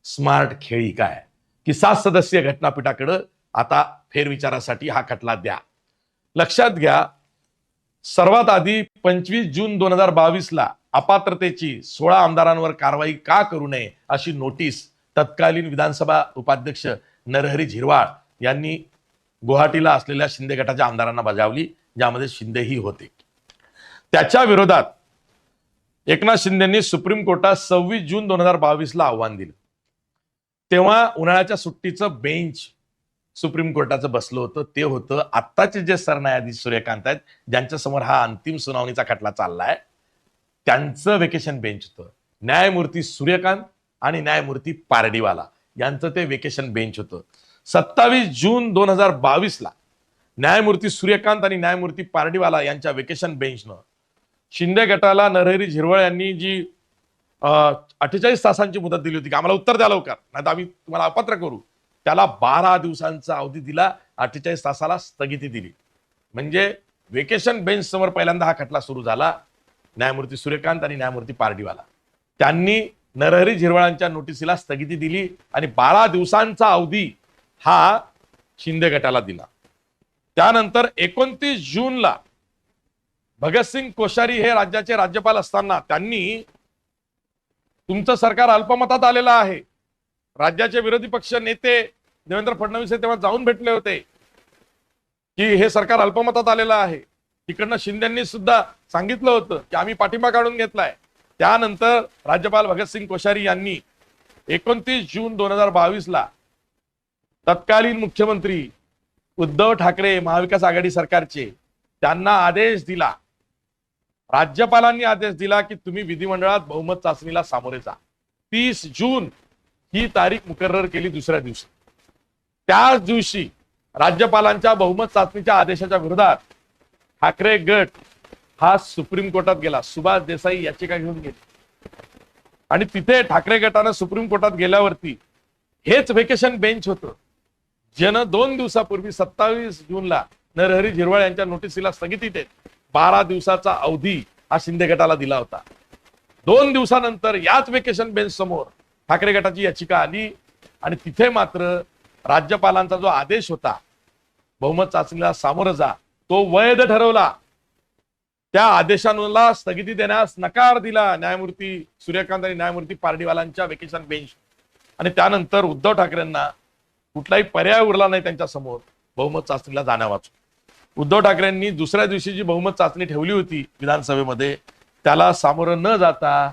Smart खेळी काय की 7 सदस्यीय घटनापीठाकडे आता फेरविचारासाठी हा खटला द्या. लक्षात घ्या, सर्वात आधी 25 जून 2022 ला अपात्रतेची 16 आमदारांवर कारवाई का करू नये अशी नोटीस तत्कालीन विधानसभा उपाध्यक्ष नरहरी झिरवाळ यांनी गुवाहाटीला असलेल्या शिंदे गटाच्या आमदारांना बजावली, ज्यामध्ये शिंदेही होते. त्याच्या विरोधात एकनाथ शिंदेंनी सुप्रीम कोर्टात 26 जून 2022 ला आव्हान दिलं. तेव्हा उन्हाळ्याच्या सुट्टीचं बेंच सुप्रीम कोर्टाचं बसलं होतं. ते होतं आत्ताचे जे सरन्यायाधीश सूर्यकांत आहेत, ज्यांच्या समोर हा अंतिम सुनावणीचा खटला चाललाय, त्यांचं वेकेशन बेंच होतं. न्यायमूर्ती सूर्यकांत आणि न्यायमूर्ती पारडीवाला यांचं ते वेकेशन बेंच होतं. 27 जून 2022 ला न्यायमूर्ती सूर्यकांत आणि न्यायमूर्ती पारडीवाला यांच्या वेकेशन बेंचनं शिंदे गटाला नरहरी झिरवळ यांनी जी 48 तासांची मुदत दिली होती की आम्हाला उत्तर द्या लवकर, नाही तर आम्ही तुम्हाला अपात्र करू, त्याला 12 दिवसांचा अवधी दिला. 48 तासाला स्थगिती दिली. म्हणजे वेकेशन बेंच समोर पहिल्यांदा हा खटला सुरू झाला. न्यायमूर्ती सूर्यकांत आणि न्यायमूर्ती पारडीवाला त्यांनी नरहरी झिरवळांच्या नोटीसीला स्थगिती दिली आणि 12 दिवसांचा अवधी हा शिंदे गटाला दिला. त्यानंतर 29 जूनला भगतसिंग कोश्यारी हे राज्याचे राज्यपाल असताना त्यांनी तुमचं सरकार अल्पमतात आलेलं आहे, राज्याचे विरोधी पक्ष नेते देवेंद्र फडणवीस हे तेव्हा जाऊन भेटले होते की हे सरकार अल्पमतात आलेलं आहे. तिकडनं शिंदेंनी सुद्धा सांगितलं होतं की आम्ही पाठिंबा काढून घेतलाय. त्यानंतर राज्यपाल भगतसिंग कोश्यारी यांनी 29 जून 2022 ला तत्कालीन मुख्यमंत्री उद्धव ठाकरे महाविकास आघाडी सरकारचे त्यांना आदेश दिला, राज्यपालांनी आदेश दिला की तुम्ही विधिमंडळात बहुमत चाचणीला सामोरे जा. 30 जून ही तारीख मुकर्रर केली. दुसऱ्या दिवशी त्याच दिवशी राज्यपालांच्या बहुमत चाचणीच्या आदेशाच्या विरोधात ठाकरे गट हा सुप्रीम कोर्टात गेला. सुभाष देसाई याचिका घेऊन गेले आणि तिथे ठाकरे गटानं सुप्रीम कोर्टात गेल्यावरती हेच वेकेशन बेंच होतं, ज्यानं 2 दिवसापूर्वी 27 जूनला नरहरी झिरवळ यांच्या नोटीसीला स्थगिती देत 12 दिवसाचा अवधी हा शिंदे गटाला दिला होता. 2 दिवसानंतर याच वेकेशन बेंच समोर ठाकरे गटाची याचिका आली आणि तिथे मात्र राज्यपालांचा जो आदेश होता बहुमत चाचणीला सामोरं जा, तो वैध ठरवला. त्या आदेशाला स्थगिती देण्यास नकार दिला न्यायमूर्ती सूर्यकांत आणि न्यायमूर्ती पारडीवालांच्या वेकेशन बेंच. आणि त्यानंतर उद्धव ठाकरेंना कुठलाही पर्याय उरला नाही त्यांच्या समोर बहुमत चाचणीला जाण्यावाचून. उद्धव ठाकरेंनी दुसऱ्या दिवशी जी बहुमत चाचणी ठेवली होती विधानसभेमध्ये, त्याला सामोरं न जाता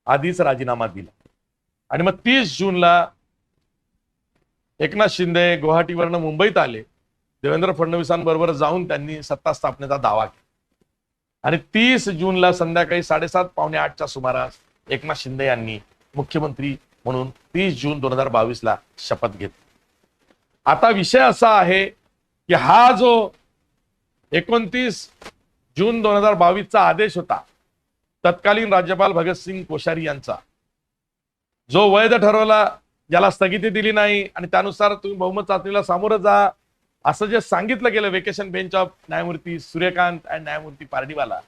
आधीच राजीनामा दिला. आणि मग 30 जूनला एकनाथ शिंदे गुवाहाटीवरनं मुंबईत आले. देवेंद्र फडणवीसांबरोबर जाऊन त्यांनी सत्ता स्थापनेचा दावा केला. आणि 30 जूनला संध्याकाळी 7:30 पावणे 8च्या सुमारास एकनाथ शिंदे यांनी मुख्यमंत्री म्हणून 30 जून 2022 ला शपथ घेतली. आता विषय असा आहे की हा जो 29 जून 2022 चा आदेश होता तत्कालीन राज्यपाल भगतसिंग कोश्यारी यांचा, जो वैध ठरवला, ज्याला स्थगिती दिली नाही आणि त्यानुसार तुम्ही बहुमत चाचणीला सामोरं जा असं जे सांगितलं गेलं वेकेशन बेंच ऑफ न्यायमूर्ती सूर्यकांत आणि न्यायमूर्ती पारडीवाला,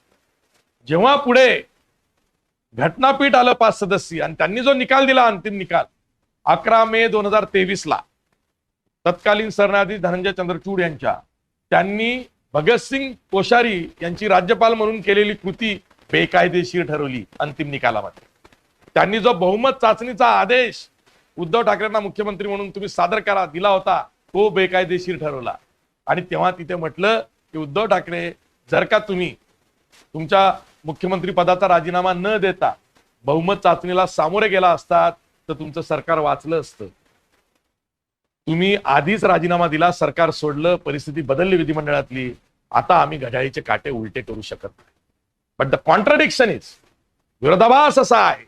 जेव्हा पुढे घटनापीठ आलं 5 सदस्यीय आणि त्यांनी जो निकाल दिला, अंतिम निकाल 11 मे 2023 ला तत्कालीन सरन्यायाधीश धनंजय चंद्रचूड यांच्या, त्यांनी भगतसिंग कोश्यारी यांची राज्यपाल म्हणून केलेली कृती बेकायदेशीर ठरवली. अंतिम निकालामध्ये त्यांनी जो बहुमत चाचणीचा आदेश उद्धव ठाकरेंना मुख्यमंत्री म्हणून तुम्ही सादर करा दिला होता, तो बेकायदेशीर ठरवला. आणि तेव्हा तिथे म्हटलं की उद्धव ठाकरे, जर का तुम्ही तुमच्या मुख्यमंत्री पदाचा राजीनामा न देता बहुमत चाचणीला सामोरे गेला असतात तर तुमचं सरकार वाचलं असतं. तुम्ही आधीच राजीनामा दिला, सरकार सोडलं, परिस्थिती बदलली विधिमंडळातली, आता आम्ही घड्याळीचे काटे उलटे करू शकत नाही. बट द कॉन्ट्राडिक्शन इज, विरोधाभास असा आहे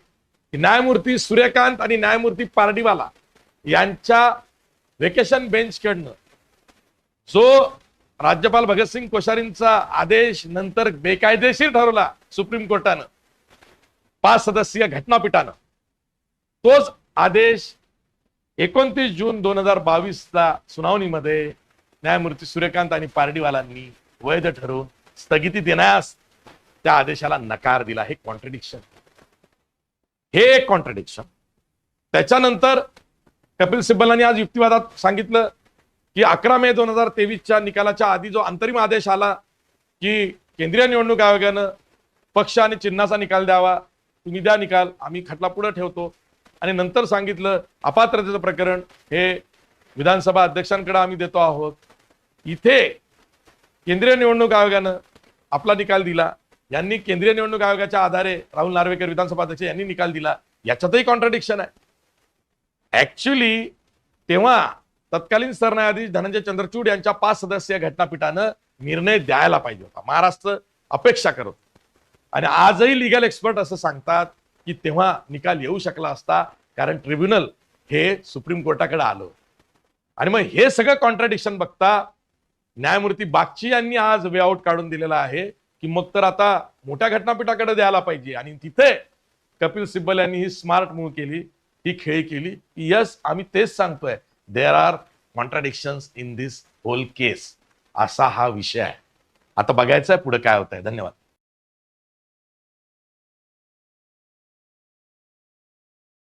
की न्यायमूर्ती सूर्यकांत आणि न्यायमूर्ती पारडीवाला यांच्या वेकेशन बेंच कडनं जो राज्यपाल भगतसिंग कोश्यारींचा आदेश नंतर बेकायदेशीर ठरवला सुप्रीम कोर्टानं 5 सदस्यीय घटनापीठानं, तोच आदेश 29 जून 2022 ला सुनावणीमध्ये न्यायमूर्ती सूर्यकांत आणि पारडीवालांनी वैध ठरवून स्थगिती देण्यास त्या आदेशाला नकार दिला. हे कॉन्ट्रडिक्शन, हे एक कॉन्ट्रडिक्शन. त्याच्यानंतर कपिल सिब्बलांनी आज युक्तिवादात सांगितलं की 11 मे 2023च्या निकालाच्या आधी जो अंतरिम आदेश आला की केंद्रीय निवडणूक आयोगानं पक्ष आणि चिन्हाचा निकाल द्यावा, तुम्ही द्या निकाल, आम्ही खटला पुढे ठेवतो. आणि नंतर सांगितलं अपात्रतेचं प्रकरण हे विधानसभा अध्यक्षांकडे आम्ही देतो आहोत. इथे केंद्रीय निवडणूक आयोगानं आपला निकाल दिला, यांनी केंद्रीय निवडणूक आयोगाच्या आधारे राहुल नार्वेकर विधानसभा अध्यक्ष यांनी निकाल दिला. याच्यातही कॉन्ट्राडिक्शन आहे. ऍक्च्युली तेव्हा तत्कालीन सरन्यायाधीश धनंजय चंद्रचूड यांच्या 5 सदस्यीय घटनापीठानं निर्णय द्यायला पाहिजे होता. महाराष्ट्र अपेक्षा करत आणि आजही लिगल एक्सपर्ट असं सांगतात की तेव्हा निकाल येऊ शकला असता, कारण ट्रिब्युनल हे सुप्रीम कोर्टाकडे आलं. आणि मग हे सगळं कॉन्ट्राडिक्शन बघता न्यायमूर्ती बागची यांनी आज वे आउट काढून दिलेला आहे की मग तर आता मोठ्या घटनापीठाकडे द्यायला पाहिजे. आणि तिथे कपिल सिब्बल यांनी ही स्मार्ट मूव्ह केली, ही खेळी केली. यस, आम्ही तेच सांगतोय, there are contradictions in this whole case. असा हा विषय आहे. आता बघायचा आहे पुढे काय होत आहे. धन्यवाद.